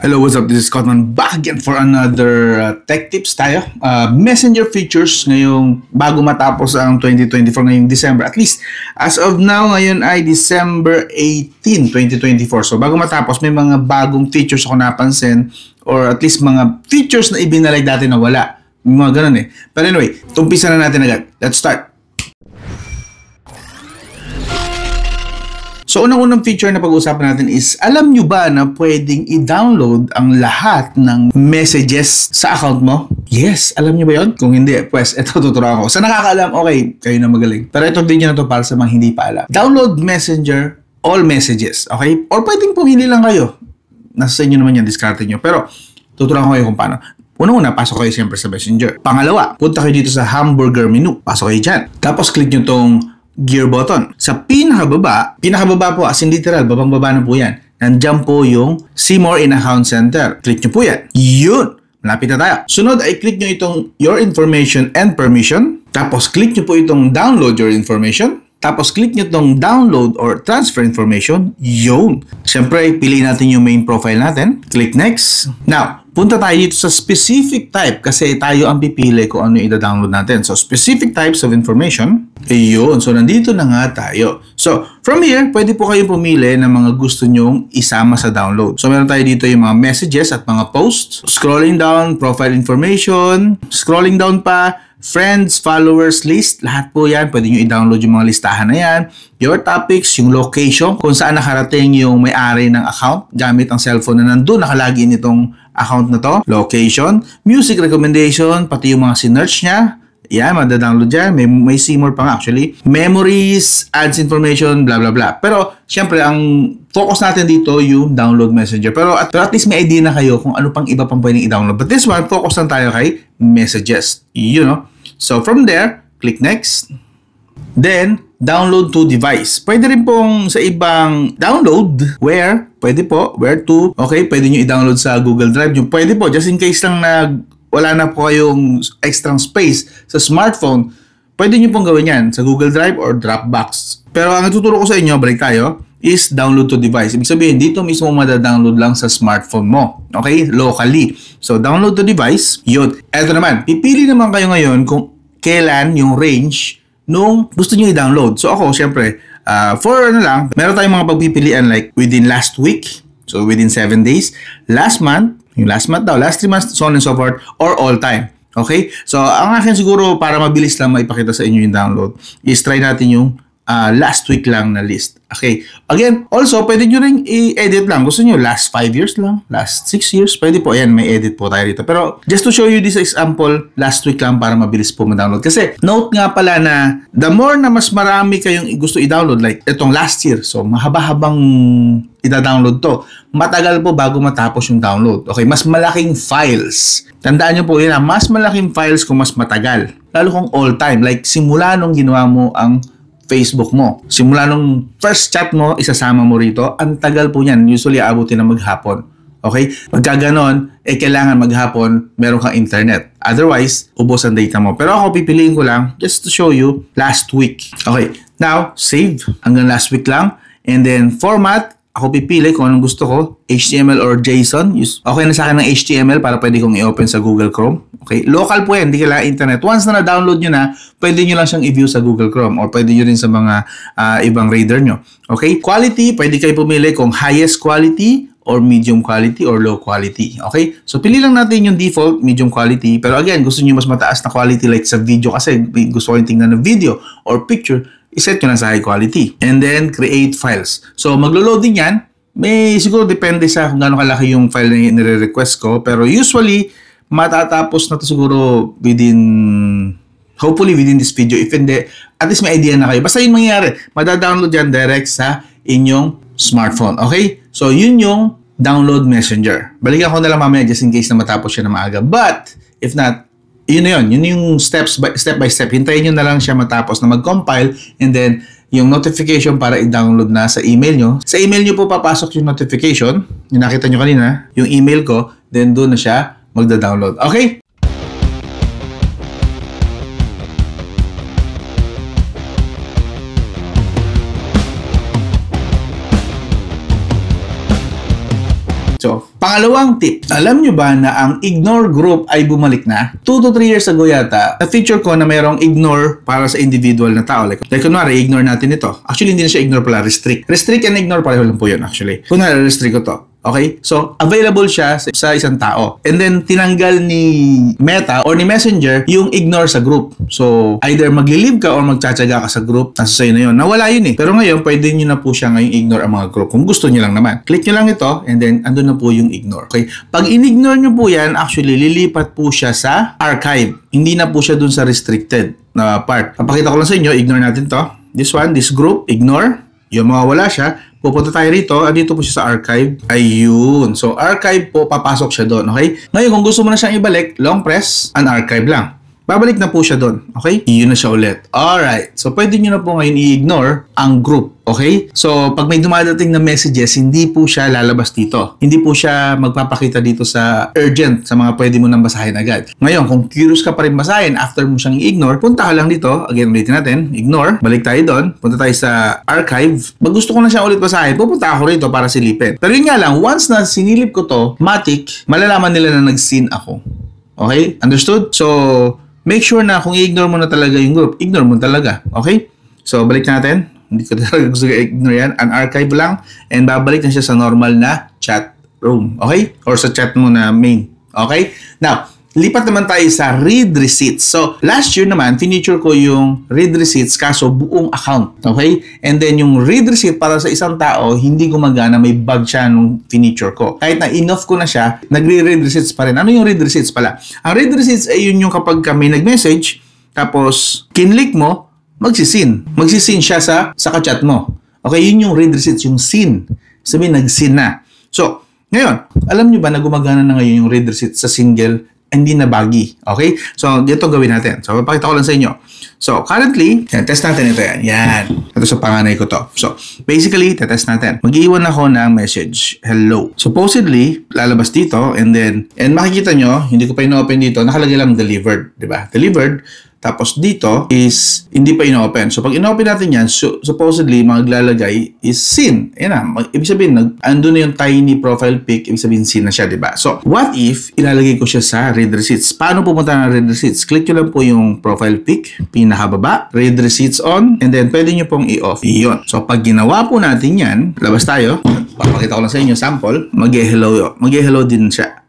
Hello, what's up? This is Cotman back again for another tech tips tayo. Messenger features ngayong bago matapos ang 2024 ngayong December. At least, as of now, ngayon ay December 18, 2024. So, bago matapos, may mga bagong features ako napansin or at least mga features na ibinalay dati na wala. May mga ganun eh. But anyway, tumpisa na natin agad. Let's start. So, unang-unang feature na pag-uusapan natin is, alam nyo ba na pwedeng i-download ang lahat ng messages sa account mo? Yes, alam nyo ba yun? Kung hindi, pues, ito tuturuan ko. Sa nakakaalam, okay, kayo na magaling. Pero itong video na to para sa mga hindi pa alam. Download Messenger, all messages, okay? Or pwedeng pumili lang kayo. Nasa sa inyo naman yan, discarte nyo. Pero, tuturuan ko kayo kung paano. Unang-una, pasok kayo siyempre sa Messenger. Pangalawa, punta kayo dito sa hamburger menu. Pasok kayo dyan. Tapos, click nyo tong gear button. Sa pinakababa po, as in literal, babang-baba na po yan. Nandiyan po yung See More in Account Center. Click nyo po yan. Yun! Malapit na tayo. Sunod ay click nyo itong Your Information and Permission. Tapos click nyo po itong Download Your Information. Tapos click nyo itong Download or Transfer Information. Yun! Siyempre, piliin natin yung main profile natin. Click Next. Now, punta tayo dito sa specific type kasi tayo ang pipili kung ano yung i-download natin. So, specific types of information. Ayun. So, nandito na nga tayo. So, from here, pwede po kayong pumili ng mga gusto nyong isama sa download. So, meron tayo dito yung mga messages at mga posts. Scrolling down, profile information. Scrolling down pa, friends, followers list. Lahat po yan. Pwede nyo i-download yung mga listahan na yan. Your topics, yung location, kung saan nakarating yung may-ari ng account gamit ang cellphone na nandun nakalagin nitong account na to. Location, music recommendation, pati yung mga sinearch niya. Yan, madadownload dyan. May see more pa nga actually. Memories, ads information, blah blah blah. Pero, syempre, ang focus natin dito yung download messenger. Pero at least may idea na kayo kung ano pang iba pang pwedeng i-download. But this one, focus lang tayo kay messages. You know? So, from there, click next. Then, download to device. Pwede rin pong sa ibang download, pwede po, where to, okay, pwede nyo i-download sa Google Drive. Yung pwede po, just in case lang na wala na po kayong extra space sa smartphone, pwede nyo pong gawin yan sa Google Drive or Dropbox. Pero ang ituturo ko sa inyo, balik tayo, is download to device. Ibig sabihin, dito mismo madadownload lang sa smartphone mo. Okay? Locally. So, download to device, yun. Eto naman, pipili naman kayo ngayon kung kailan yung range nung gusto nyo i-download. So ako, syempre, for ano lang, meron tayong mga pagpipilian like within last week, so within 7 days, last month, yung last month daw, last 3 months, so on and so forth, or all time. Okay? So, ang akin siguro, para mabilis lang maipakita sa inyo yung download, is try natin yung last week lang na list. Okay. Again, also, pwede nyo rin i-edit lang. Gusto nyo, last 5 years lang, last 6 years, pwede po. Ayan, may edit po tayo dito. Pero, just to show you this example, last week lang para mabilis po ma-download. Kasi, note nga pala na, the more na mas marami kayong gusto i-download, like itong last year, so mahaba-habang i-download to, matagal po bago matapos yung download. Okay, mas malaking files. Tandaan nyo po yun, mas malaking files kung mas matagal. Lalo kung all time, like simula nung ginawa mo ang Facebook mo. Simula nung first chat mo, isasama mo rito, ang tagal po niyan. Usually, aabutin na maghapon. Okay? Pagka ganon, kailangan maghapon, meron kang internet. Otherwise, ubos ang data mo. Pero ako, pipiliin ko lang just to show you last week. Okay. Now, save. Hanggang last week lang. And then, format. Ako pipili kung anong gusto ko, HTML or JSON. Okay na sa akin ng HTML para pwede kong i-open sa Google Chrome. Okay, local po yan, hindi kailangan internet. Once na na-download nyo na, pwede nyo lang siyang i-view sa Google Chrome or pwede nyo rin sa mga ibang reader nyo. Okay, quality, pwede kayo pumili kung highest quality or medium quality or low quality. Okay, so pili lang natin yung default, medium quality. Pero again, gusto nyo mas mataas na quality like sa video kasi gusto ko yung tingnan ng video or picture, iset nyo na sa high quality. And then, create files. So, maglo-load din yan. May siguro depende sa kung gaano kalaki yung file na nire-request ko. Pero usually, matatapos na to siguro hopefully within this video. If hindi, at least may idea na kayo. Basta yun mangyayari. Madadownload yan direct sa inyong smartphone. Okay? So, yun yung download messenger. Balikan ko na lang mamaya just in case na matapos siya na maaga. But, if not, yun na yun. Yun yung step by step. Hintayin nyo na lang siya matapos na mag-compile and then yung notification para i-download na sa email nyo. Sa email nyo po papasok yung notification. Yung nakita nyo kanina, yung email ko, then doon na siya magda-download. Okay? So, pangalawang tip. Alam nyo ba na ang ignore group ay bumalik na? 2 to 3 years ago yata, na-feature ko na mayroong ignore para sa individual na tao. Like kunwari, ignore natin ito. Actually, hindi na siya ignore pala, restrict. Restrict and ignore, pareho lang po yun actually. Kunwari, restrict ko to. Okay? So, available siya sa isang tao. And then, tinanggal ni Meta or ni Messenger yung ignore sa group. So, either magli-leave ka or magtsatsaga ka sa group, nasa sa'yo na yun. Nawala yun eh. Pero ngayon, pwede nyo na po siya ngayon ignore ang mga group. Kung gusto nyo lang naman. Click nyo lang ito and then, andun na po yung ignore. Okay? Pag in-ignore nyo po yan, actually, lilipat po siya sa archive. Hindi na po siya dun sa restricted na part. Papakita ko lang sa inyo, ignore natin to. This one, this group, ignore. Yung mga wala siya, pupunta tayo rito, andito po siya sa archive. Ayun. So, archive po, papasok siya doon. Okay? Ngayon, kung gusto mo na siyang ibalik, long press, unarchive lang. Babalik na po siya doon. Okay? Iyon na siya ulit. Alright. So, pwede nyo na po ngayon i-ignore ang group. Okay? So, pag may dumadating na messages, hindi po siya lalabas dito. Hindi po siya magpapakita dito sa urgent, sa mga pwede mo nang basahin agad. Ngayon, kung curious ka pa rin basahin after mo siyang i-ignore, punta ka lang dito. Again, ulitin natin. Ignore. Balik tayo doon. Punta tayo sa archive. Pag gusto ko na siya ulit basahin, pupunta ako rito para silipin. Pero yun nga lang, once na sinilip ko to, matik, malalaman nila na nag-sin ako. Okay? Understood? So, make sure na kung i-ignore mo na talaga yung group, ignore mo talaga. Okay? So, balik natin. Hindi ko talaga gusto i-ignore yan. Unarchive lang. And babalik na siya sa normal na chat room. Okay? Or sa chat mo na main. Okay? Now, lipat naman tayo sa read receipts. So, last year naman, finiture ko yung read receipts kaso buong account. Okay? And then, yung read receipt para sa isang tao, hindi gumagana. May bug siya nung finiture ko. Kahit na in-off ko na siya, nagre-read receipts pa rin. Ano yung read receipts pala? Ang read receipts ay yun yung kapag may nag-message, tapos kinlik mo, magsisin. Magsisin siya sa kachat mo. Okay? Yun yung read receipts, yung sin. Sabihin, nag-sin na. So, ngayon, alam nyo ba na gumagana na ngayon yung read receipts sa single hindi na buggy. Okay? So, dito gawin natin. So, papakita ko lang sa inyo. So, currently, test natin ito yan. Yan. Ito sa panganay ko to. So, basically, test natin. Mag-iwan ako ng message. Hello. Supposedly, lalabas dito and makikita nyo, hindi ko pa ino-open dito, nakalagay lang delivered. Diba? Delivered. Tapos dito is hindi pa ino-open. So pag ino-open natin yan, supposedly maglalagay is sin. Yan na. Ibig sabihin, andun na yung tiny profile pic. Ibig sabihin sin na siya, diba? So what if ilalagay ko siya sa read receipts? Paano pupunta ng read receipts? Click nyo lang po yung profile pic, pinakababa, read receipts on, and then pwede nyo pong i-off. Iyon. So pag ginawa po natin yan, labas tayo. Papakita ko lang sa inyo sample. Mag-hello. Mag-hello din siya.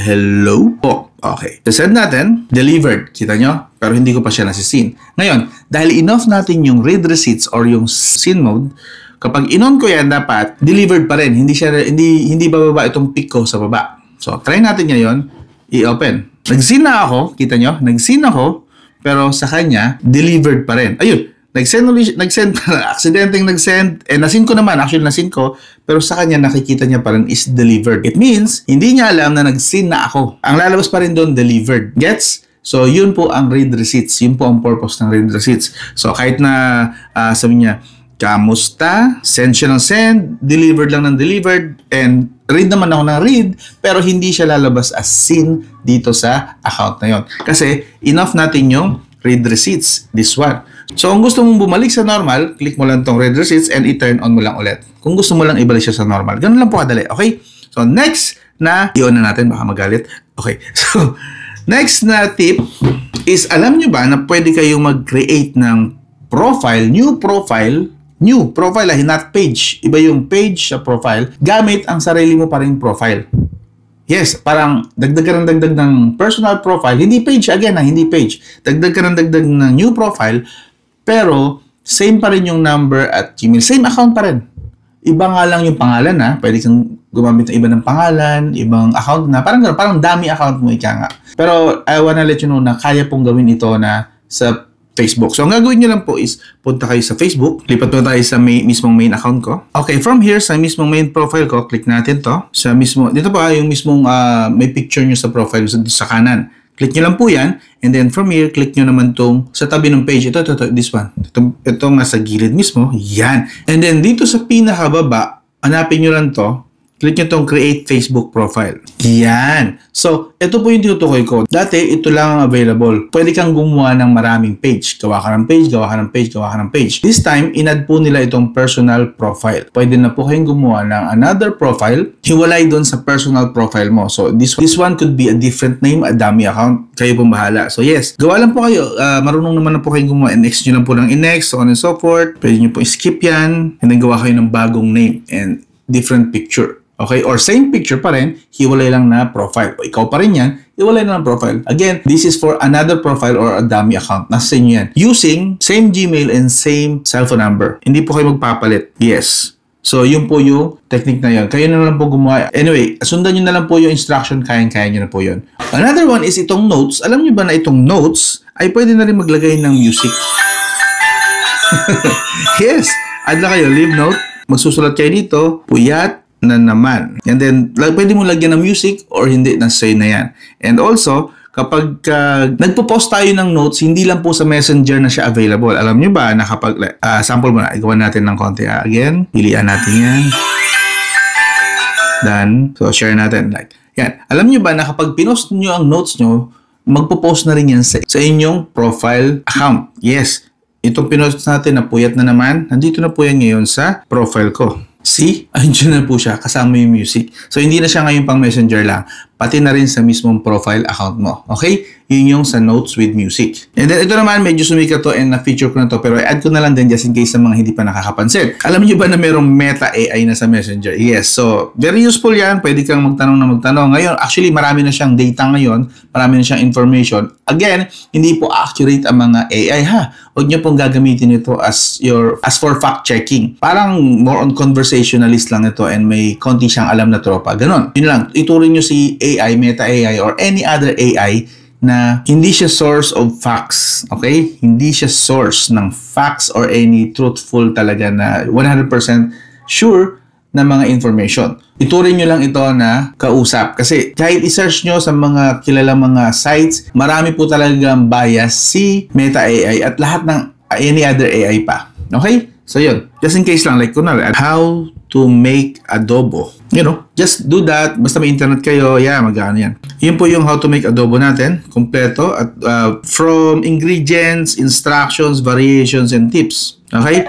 Hello po. Okay. Send natin, delivered. Kita nyo? Pero hindi ko pa siya nasisin. Ngayon, dahil in-off natin yung read receipts or yung sin mode, kapag in-on ko yan, dapat delivered pa rin. Hindi bababa itong pic ko sa baba. So, try natin ngayon, i-open. Nag-sin na ako, kita nyo? Nag-sin ako, pero sa kanya, delivered pa rin. Ayun. Nag-send pa, aksidenteng nag-send, nasin ko naman, actually nasin ko, pero sa kanya nakikita niya pa rin is delivered. It means, hindi niya alam na nag-sin na ako. Ang lalabas pa rin doon, delivered. Gets? So, yun po ang read receipts. Yun po ang purpose ng read receipts. So, kahit na sabi niya, kamusta? Send siya ng send, delivered lang ng delivered, and read naman ako ng read, pero hindi siya lalabas as sin dito sa account na yon. Kasi, enough natin yung read receipts, this one. So, kung gusto mong bumalik sa normal, click mo lang tong read receipts and i-turn on mo lang ulit. Kung gusto mo lang ibalik siya sa normal. Ganun lang po kadali, okay? So, next na, i-on na natin, baka magalit. Okay, so, next na tip is, alam nyo ba na pwede kayong mag-create ng profile, new profile, not page. Iba yung page sa profile, gamit ang sarili mo pa rin profile. Yes, parang dagdag ng personal profile, hindi page, again, hindi page. Dagdag ng new profile, pero same pa rin yung number at Gmail. Same account pa rin. Iba nga lang yung pangalan na, pwede kang gumamit ng iba ng pangalan, ibang account na, parang dami account mo, ika nga. Pero I wanna let you know na kaya pong gawin ito na sa Facebook. So, ang gagawin nyo lang po is punta kayo sa Facebook. Lipat po tayo sa mismong main account ko. Okay, from here, sa mismong main profile ko, click natin to. Dito pa yung mismong may picture nyo sa profile sa kanan. Click nyo lang po yan. And then from here, click nyo naman tong sa tabi ng page. Ito, this one. Ito nga sa gilid mismo. Yan. And then dito sa pinakababa, hanapin nyo lang to. click nyo tong create Facebook profile. Yan. So, ito po yung tinutukoy ko. Dati, ito lang ang available. Pwede kang gumawa ng maraming page. Gawa ka ng page, gawa ka ng page, gawa ka ng page. This time, in-add po nila itong personal profile. Pwede na po kayong gumawa ng another profile, hiwalay doon sa personal profile mo. So, this one could be a different name, a dummy account. Kayo pong bahala. So, yes. Gawa lang po kayo. Marunong naman na po kayong gumawa. Next nyo lang po ng in-next, so on and so forth. Pwede nyo po skip yan. And then, gawa kayo ng bagong name and different picture. Okay? Or same picture pa rin, hiwalay lang na profile. O ikaw pa rin yan, hiwalay na ng profile. Again, this is for another profile or a dummy account. Nasa inyo yan. Using same Gmail and same cellphone number. Hindi po kayo magpapalit. Yes. So, yun po yung technique na yun. Kayo na lang po gumawa. Anyway, sundan nyo na lang po yung instruction. Kayang-kaya nyo na po yun. Another one is itong notes. Alam nyo ba na itong notes ay pwede na rin maglagay ng music? Yes. Add na kayo. Leave note. Magsusulat kayo dito. Puyat na naman. And then, pwede mo lagyan ng music or hindi, nasa na yan. And also, kapag nagpo-post tayo ng notes, hindi lang po sa Messenger na siya available. Alam nyo ba na kapag, sample mo na, igawa natin ng konti. Again, pilihan natin yan. Done. So, share natin. Like, yan. Alam nyo ba na kapag pinost nyo ang notes nyo, magpo-post na rin yan sa inyong profile account. Yes. Itong pinost natin na puyat na naman, nandito na po yan ngayon sa profile ko. See? Andiyan na po siya, kasama yung music. So, hindi na siya ngayon pang Messenger lang. Pati na rin sa mismong profile account mo. Okay? Yun yung sa notes with music. And then, ito naman, medyo sumikat to and na-feature ko na to. Pero i-add ko na lang din just in case sa mga hindi pa nakakapansin. Alam niyo ba na merong Meta AI na sa Messenger? Yes. So, very useful yan. Pwede kang magtanong na magtanong. Ngayon, actually, marami na siyang data ngayon. Marami na siyang information. Again, hindi po accurate ang mga AI, ha? Huwag niyo pong gagamitin ito as for fact-checking. Parang more on conversationalist lang ito and may konti siyang alam na tropa. Ganon. Yun lang. Ituring niyo si AI, Meta AI, or any other AI na hindi siya source of facts. Okay? Hindi siya source ng facts or any truthful talaga na 100% sure na mga information. Ituring nyo lang ito na kausap. Kasi kahit i-search nyo sa mga kilalang mga sites, marami po talagang bias si Meta AI at lahat ng any other AI pa. Okay? So yun. Just in case lang, like kunwari, how to make adobo. You know, just do that. Basta may internet kayo, yeah, mag-ano yan. Yun po yung how to make adobo natin. Kompleto. At from ingredients, instructions, variations, and tips. Okay?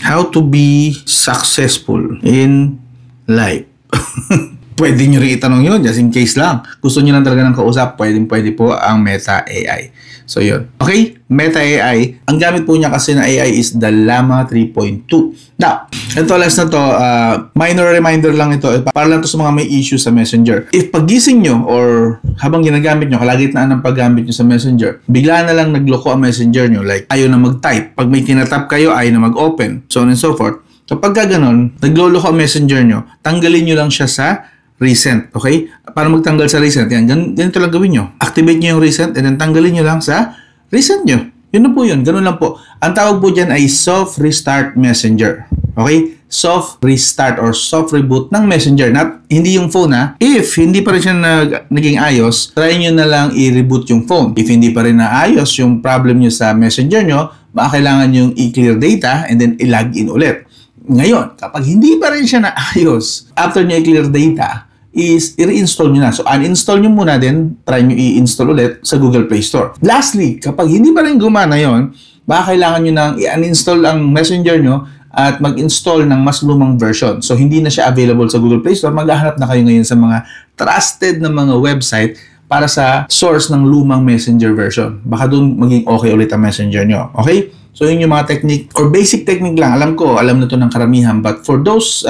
How to be successful in life. Pwede nyo rin itanong yun, just in case lang. Gusto nyo lang talaga ng kausap, pwede po ang Meta AI. So, yun. Okay? Meta AI. Ang gamit po niya kasi na AI is the Llama 3.2. Now, ito last na to, minor reminder lang ito. Para lang to sa mga may issues sa Messenger. If pagising nyo or habang ginagamit nyo, kalagitnaan ng paggamit nyo sa Messenger, bigla na lang nagloko ang Messenger nyo. Like, ayaw na mag-type. Pag may tinatap kayo, ayaw na mag-open. So on and so forth. Kapag ganon, nagloloko ang Messenger nyo, tanggalin nyo lang siya sa recent, okay? Para magtanggal sa recent, yan, ganito lang gawin nyo. Activate nyo yung recent and then tanggalin nyo lang sa recent nyo. Yun na po yun, ganun lang po. Ang tawag po dyan ay soft restart Messenger. Okay? Soft restart or soft reboot ng Messenger. Hindi yung phone, ha? If hindi pa rin siya naging ayos, try nyo na lang i-reboot yung phone. If hindi pa rin naayos yung problem nyo sa Messenger nyo, baka kailangan yung i-clear data and then i-log in ulit. Ngayon, kapag hindi pa rin siya naayos, after nyo i-clear data, is i-reinstall nyo na. So, uninstall nyo muna din, try nyo i-install ulit sa Google Play Store. Lastly, kapag hindi pa rin gumana yon, baka kailangan nyo nang i-uninstall ang Messenger nyo at mag-install ng mas lumang version. So, hindi na siya available sa Google Play Store. Maghahanap na kayo ngayon sa mga trusted na mga website para sa source ng lumang Messenger version. Baka doon maging okay ulit ang Messenger nyo. Okay? So, yun yung mga technique or basic technique lang. Alam ko, alam na to ng karamihan. But for those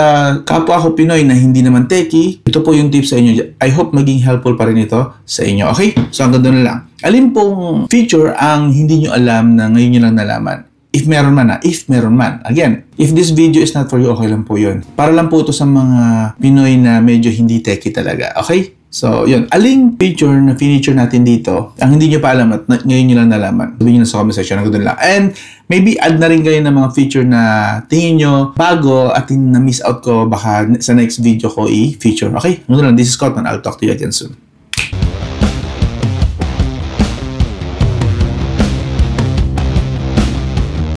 kapwa ko Pinoy na hindi naman techie, ito po yung tips sa inyo. I hope maging helpful pa rin ito sa inyo. Okay? So, hanggang doon na lang. Alin pong feature ang hindi nyo alam na ngayon nyo lang nalaman? If meron man na. If meron man. Again, if this video is not for you, okay lang po yun. Para lang po ito sa mga Pinoy na medyo hindi techie talaga. Okay? So, yun. Aling feature natin dito, ang hindi nyo pa alam at ngayon nyo lang nalaman, sabihin nyo na sa comment section, hanggang doon lang. And maybe add na rin kayo ng mga feature na tingin nyo bago at na-miss out ko, baka sa next video ko i-feature. Okay? Hanggang doon lang. This is Scott, and I'll talk to you again soon.